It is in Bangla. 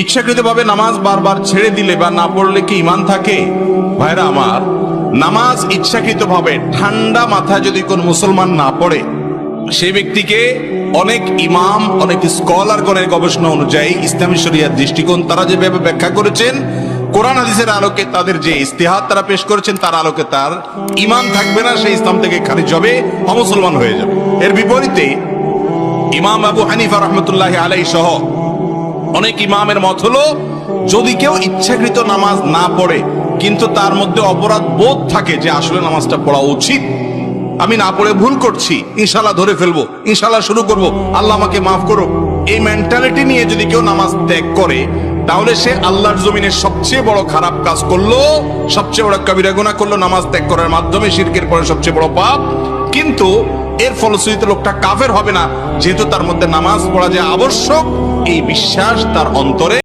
ইচ্ছাকৃতভাবে নামাজ বারবার ছেড়ে দিলে বা না পড়লে কি ঈমান থাকে? ভাইরা আমার, নামাজ ইচ্ছাকৃতভাবে ঠান্ডা মাথায় যদি কোন মুসলমান না পড়ে, সেই ব্যক্তিকে অনেক ইমাম, অনেক স্কলারগণের গবেষণা অনুযায়ী ইসলামী শরিয়ার দৃষ্টিকোণ তারা যেভাবে ব্যাখ্যা করেছেন, কোরআন হাদিসের আলোকে তাদের যে ইস্তেহাদ তারা পেশ করেছেন, তার আলোকে তার ঈমান থাকবে না, সেই ইসলাম থেকে খারিজ হবে, অমুসলমান হয়ে যাবে। এর বিপরীতে ইমাম আবু হানিফা রাহমাতুল্লাহি আলাইহি সহ অনেক ইমামের মত হলো, যদি কেউ ইচ্ছাকৃত নামাজ না পড়ে কিন্তু তার মধ্যে অপরাধ বোধ থাকে যে আসলে নামাজটা পড়া উচিত, আমি না পড়ে ভুল করছি, ইনশাল্লাহ ধরে ফেলবো, ইনশাল্লাহ শুরু করব, আল্লাহ আমাকে মাফ করো, এই মেন্টালিটি নিয়ে যদি কেউ নামাজ ত্যাগ করে, তাহলে সে আল্লাহর জমিনের সবচেয়ে বড় খারাপ কাজ করলো, সবচেয়ে বড় কবিরা গুনাহ করলো নামাজ ত্যাগ করার মাধ্যমে, শিরকের পরে সবচেয়ে বড় পাপ। কিন্তু এর ফলশ্রুতিতে লোকটা কাফের হবে না, যেহেতু তার মধ্যে নামাজ পড়া যে আবশ্যক এই বিশ্বাস তার অন্তরে